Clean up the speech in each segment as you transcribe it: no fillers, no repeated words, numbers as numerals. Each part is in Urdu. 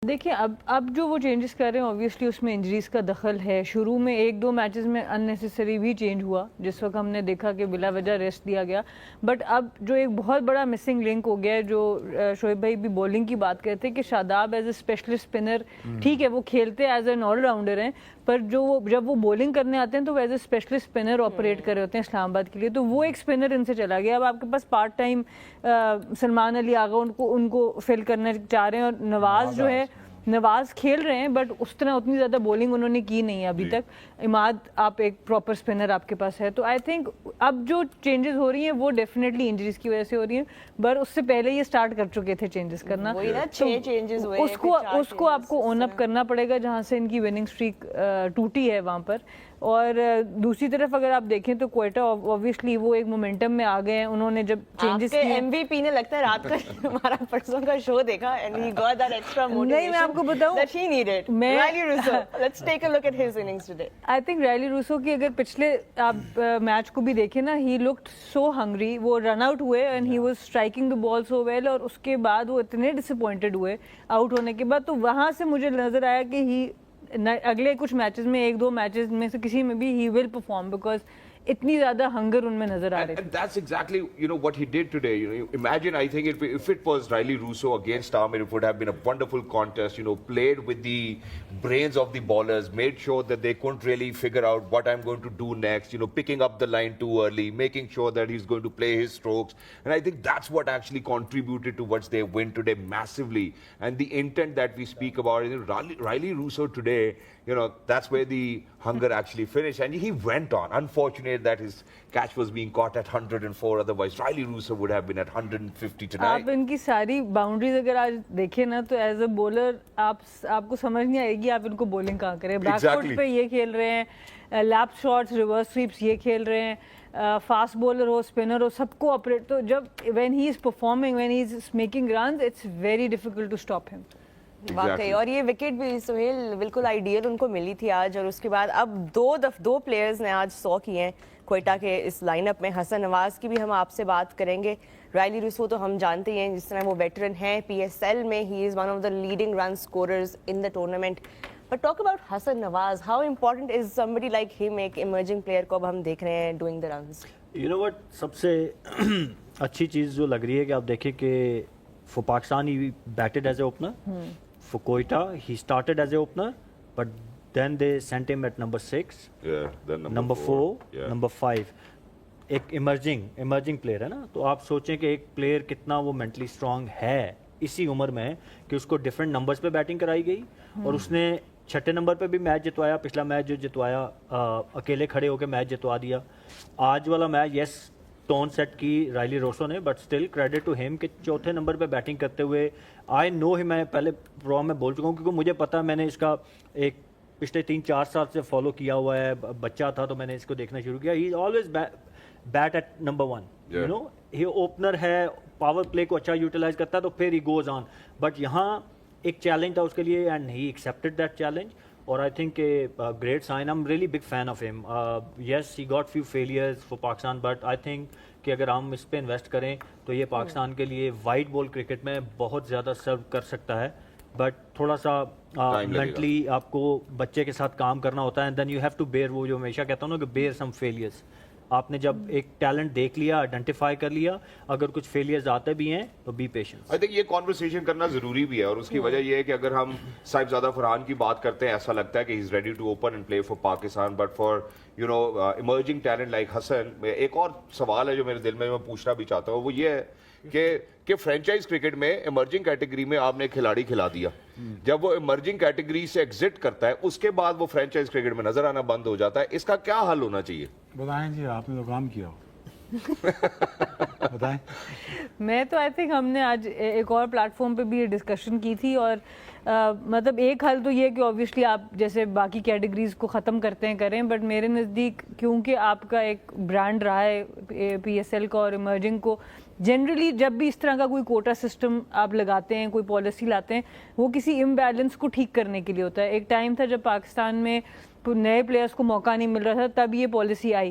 دیکھیں اب جو وہ چینجز کر رہے ہیں اوبویسلی اس میں انجریز کا دخل ہے. شروع میں 1-2 میچز میں ان نیسیسری بھی چینج ہوا جس وقت ہم نے دیکھا کہ بلا وجہ ریسٹ دیا گیا. بٹ اب جو ایک بہت بڑا مسنگ لنک ہو گیا ہے, جو شعیب بھائی بھی بولنگ کی بات کرتے ہیں کہ شاداب ایز اے اسپیشلسٹ اسپنر, ٹھیک ہے وہ کھیلتے ایز این آل راؤنڈر ہیں, پر جب وہ بولنگ کرنے آتے ہیں تو وہ as a specialist spinner operate کر رہے ہوتے ہیں اسلام آباد کے لیے. تو وہ ایک اسپنر ان سے چلا گیا. اب آپ کے پاس پارٹ ٹائم سلمان علی آغا ان کو فل کرنا چاہ رہے ہیں, اور نواز جو ہے نواز کھیل رہے ہیں بٹ اس طرح اتنی زیادہ بولنگ انہوں نے کی نہیں ہے ابھی تک. عماد آپ ایک پراپر اسپنر آپ کے پاس ہے. تو آئی تھنک اب جو چینجز ہو رہی ہیں وہ ڈیفینیٹلی انجریز کی وجہ سے ہو رہی ہیں, پر اس سے پہلے یہ اسٹارٹ کر چکے تھے چینجز کرنا. اس کو آپ کو اون اپ کرنا پڑے گا جہاں سے ان کی وننگ اسٹریک ٹوٹی ہے وہاں پر. اور دوسری طرف اگر آپ دیکھیں تو کوئٹہ اوبویسلی وہ ایک مومنٹم میں آ گئے ہیں. انہوں نے جب چینجز کیے, ایم وی پی نے لگتا ہے رات کا ہمارا پرسوں کا شو دیکھا and he got that extra motivation. نہیں میں آپ کو بتاؤں that he needed. Riley Russo, let's take a look at his innings today. I think Rilee Rossouw کی اگر پچھلے آپ میچ کو بھی دیکھیں نا, he looked so hungry. وہ رن آؤٹ ہوئے and he was striking the ball so well, اور اس کے بعد وہ اتنے ڈسپوائنٹڈ ہوئے آؤٹ ہونے کے بعد. تو وہاں سے مجھے نظر آیا کہ اگلے کچھ میچز میں 1-2 میچز میں سے کسی میں بھی he will perform because اتنی زیادہ ہنگر ان میں نظر آ رہی تھی. And that's exactly, what he did today. Imagine, I think if it was Riley Russo against Amir, it would have been a wonderful contest. Played with the brains of the ballers, made sure that they couldn't really figure out what I'm going to do next. Picking up the line too early, making sure that he's going to play his strokes. And I think that's what actually contributed towards their win today massively. And the intent that we speak about, Riley Russo today, that's where the hunger actually finished. And he went on. Unfortunate that his catch was being caught at 104. Otherwise, Riley Russo would have been at 150 tonight. آپ ان کی ساری باؤنڈریز اگر آج دیکھیں نا تو ایز اے بولر آپ کو سمجھ نہیں آئے گی آپ ان کو بولنگ کہاں کریں. بیک فٹ پہ یہ کھیل رہے ہیں, لیپ شاٹس, ریورس سویپس یہ کھیل رہے ہیں, فاسٹ بولر ہو, اسپنر ہو, سب کو آپریٹ. تو جب when he is performing, when he is making runs, it's very difficult to stop him. واقعی. اور یہ وکٹ بھی سہیل بالکل آئیڈیل ان کو ملی تھی آج, اور اس کے بعد اب دو پلیئرز نے آج 100 کیے ہیں کوئٹہ کے اس لائن اپ میں. حسن نواز کی بھی ہم آپ سے بات کریں گے. رائلی روسو تو ہم جانتے ہیں جس طرح وہ ویٹرن ہیں پی ایس ایل میں, he is one of the leading run scorers in the tournament. But talk about Hasan Nawaz, how important is somebody like him, ایک ایمرجنگ پلیئر کو اب ہم دیکھ رہے ہیں ڈوئنگ دا رنز. سب سے اچھی چیز جو لگ رہی ہے کہ آپ دیکھیں کہ for Pakistan he batted as a opener. For Quetta, he started as a opener, but then they sent him at number 6, then number 4, number 5. ایک ایمرجنگ پلیئر ہے نا. تو آپ سوچیں کہ ایک پلیئر کتنا وہ مینٹلی اسٹرانگ ہے اسی عمر میں کہ اس کو ڈفرینٹ نمبرز پہ بیٹنگ کرائی گئی, اور اس نے 6 نمبر پہ بھی میچ جتوایا. پچھلا میچ جو جتوایا اکیلے کھڑے ہو کے میچ جتوا دیا. آج والا میچ یس ٹون سیٹ کی رائلی روسو نے, but still credit to him کہ 4 نمبر پہ بیٹنگ کرتے ہوئے آئی نو ہی, میں پہلے پروگرام میں بول چکا ہوں کیونکہ مجھے پتا, میں نے اس کا ایک پچھلے 3-4 سال سے فالو کیا ہوا ہے. بچہ تھا تو میں نے اس کو دیکھنا شروع کیا. He is always bat at number 1. یہ اوپنر ہے, پاور پلے کو اچھا یوٹیلائز کرتا ہے تو پھر ہی گوز آن. بٹ یہاں ایک چیلنج تھا اس کے لیے and he accepted that challenge. اور I think great sign, I am really big fan of him. Yes he got few failures for Pakistan, but I think کہ اگر ہم اس پہ انویسٹ کریں تو یہ پاکستان کے لیے وائٹ بال کرکٹ میں بہت زیادہ سرو کر سکتا ہے. بٹ تھوڑا سا مینٹلی آپ کو بچے کے ساتھ کام کرنا ہوتا ہے, and then you have to bear, وہ جو ہمیشہ کہتا ہوں نا کہ بیئر سم فیلیئرز. آپ نے جب ایک ٹیلنٹ دیکھ لیا, آئیڈینٹیفائی کر لیا, اگر کچھ فیلیئرز آتے بھی ہیں تو بی پیشنس. آئی تھنک یہ کانورسیشن کرنا ضروری بھی ہے, اور اس کی وجہ یہ ہے کہ اگر ہم صاحبزادہ فرحان کی بات کرتے ہیں ایسا لگتا ہے کہ he is ready to open and play for Pakistan, but for emerging talent like Hasan. ایک اور سوال ہے جو میرے دل میں پوچھنا بھی چاہتا ہوں, وہ یہ ہے کہ فرینچائز کرکٹ میں ایمرجنگ کیٹیگری میں آپ نے کھلاڑی کھلا دیا, جب وہ ایمرجنگ کیٹیگری سے ایگزٹ کرتا ہے اس کے بعد وہ فرینچائز کرکٹ میں نظر آنا بند ہو جاتا ہے. اس کا کیا حل ہونا چاہیے؟ بتائیں جی, آپ نے تو کام کیا ہو. بتائیں. میں تو آئی تھنک ہم نے آج ایک اور پلیٹ فارم پہ بھی یہ ڈسکشن کی تھی, اور مطلب ایک حل تو یہ کہ اوبویسلی آپ جیسے باقی کیٹیگریز کو ختم کرتے ہیں کریں, بٹ میرے نزدیک کیونکہ آپ کا ایک برانڈ رہا ہے پی ایس ایل کا اور ایمرجنگ کو, جنرلی جب بھی اس طرح کا کوئی کوٹا سسٹم آپ لگاتے ہیں, کوئی پالیسی لاتے ہیں, وہ کسی امبیلنس کو ٹھیک کرنے کے لیے ہوتا ہے. ایک ٹائم تھا جب پاکستان میں نئے پلیئرس کو موقع نہیں مل رہا تھا, تب یہ policy I.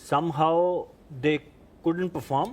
somehow they couldn't perform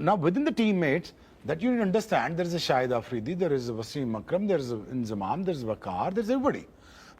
now within the teammates that you understand, there is a Shahid Afridi, there is a Wasim Akram, there is a Inzamam, there is Waqar, there is everybody.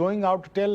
going out to tell,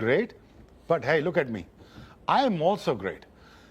great, but hey look at me, I am also great.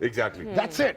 Exactly. That's it.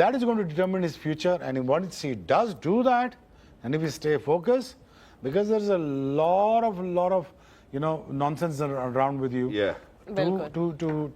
That is going to determine his future, and once he does do that, and if he stay focused, because there's a lot of you know nonsense around with you. Yeah. To